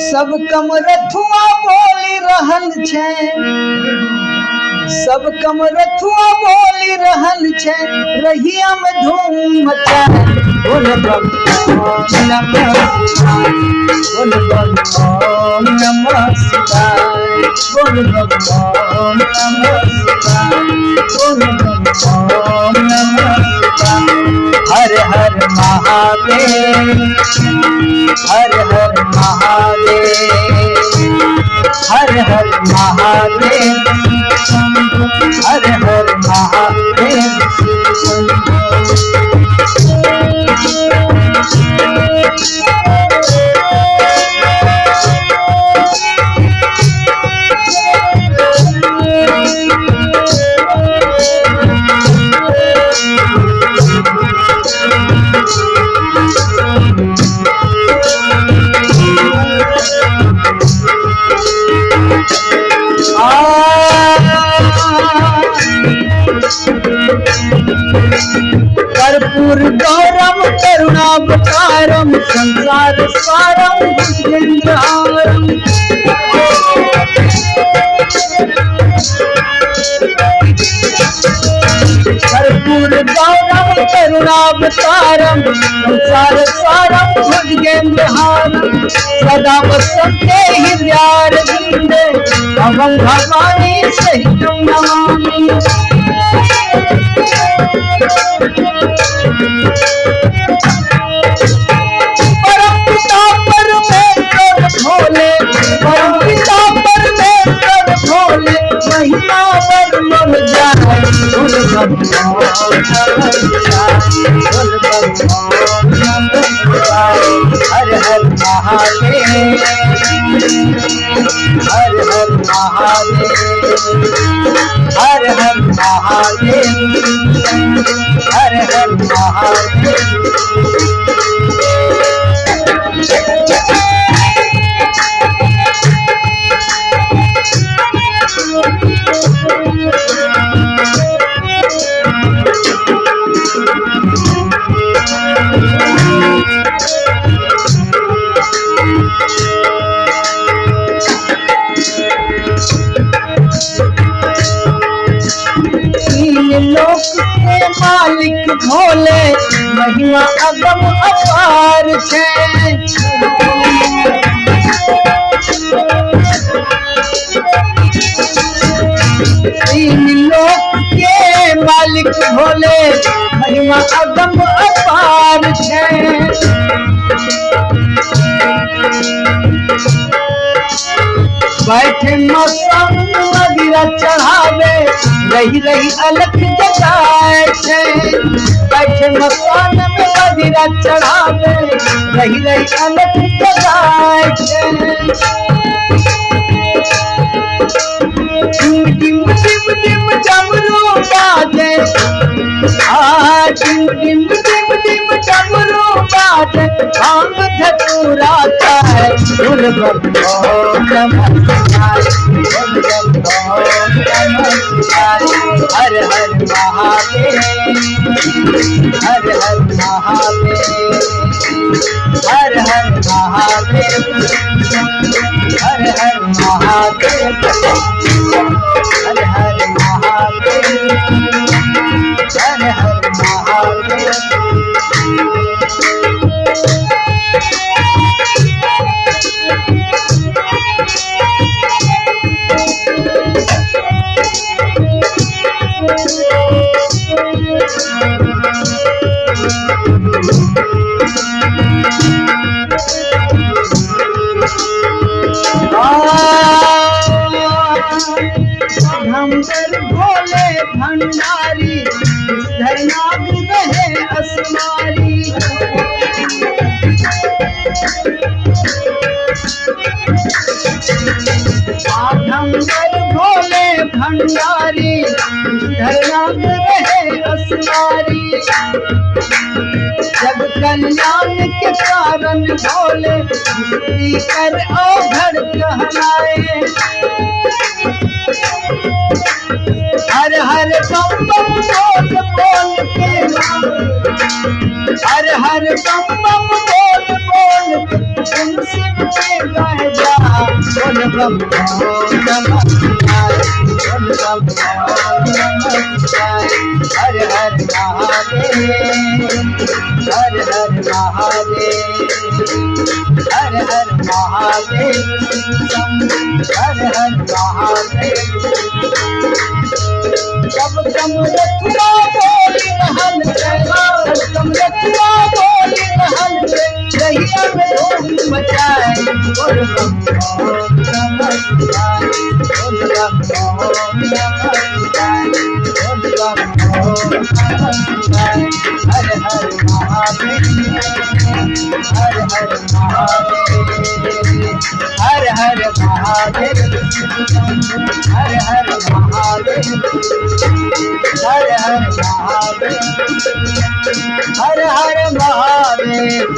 सब कमरथुआ बोली रहल छे, सब कमरथुआ बोली रहल छे, रहिया में धूम मचाए। बोल बम ओम नमः शिवाय, बोल बम ओम नमः शिवाय, बोल बम ओम नमः शिवाय, बोल बम ओम नमः शिवाय। हर हर महादेव, हर हर महादेव, हर हर महादेव, हर हर महादेव। कर्पूर गौरम करुणावतारम संसार सारम भुजगेन्द्रहारम। कर्पूर गौरम करुणावतारम संसार सारम भुजगेन्द्रहारम। सदा वसन्ते हृदयारविन्दे भवं भवानी सहितं नमामि। परम पिता परमेश्वर भोले, परम पिता परमेश्वर भोले, महिमा वर्णन जाए। बोल बम ओम नमः शिवाय, बोल बम ओम नमः शिवाय। हर हर महादेव, हर हर महादेव, हर हर महादेव, हर हर महादेव। लोक के मालिक भोले, महिमा अगम अपार छे। तीन लोक के मालिक भोले, महिमा अगम अपार छे। बैठे मौसम मदिरा चढ़ावे, रही रही अलख जगाए छे। बैठे मकान में मदिरा चढ़ावे, रही रही अलख जगाए छे। डिम डिम डिम डिम डमरू बाजे, डिम डिम डिम डिम डमरू बाजे, भांग धतूरा खाए। बोल बम ओम नमः शिवाय, बोल बम ओम नमः शिवाय। हर हर महादेव, हर हर महादेव, हर हर महादेव, हर हर महादेव, हर हर महादेव, हर हर महादेव। भंगर भोले भंडारी, धरनाग रहे असमारी। भंगर भोले भंडारी, धरनाग रहे असमारी। जब कल्याण के कारण भोले कर औघड़ कहलाए। हर हर बम बम बोल बोल के, हर हर बम बम बोल बोल के, शिव के गाए बम ओम नमः शिवाय, बोल बम ओम नमः शिवाय। हर हर महादेव, हर हर महादेव, हर हर महादेव, हर हर महादेव। जब कमरथुआ बोली रहल से, जब कमरथुआ बोली रहल से, रहिया में धूम मचाए, बोल बम ओम नमः शिवाय, बोल बम ओम नमः शिवाय, बोल बम ओम नमः शिवाय। हर हर महादेव, हर हर महादेव, हर हर महादेव, हर हर महादेव, हर हर महादेव, हर हर महादेव।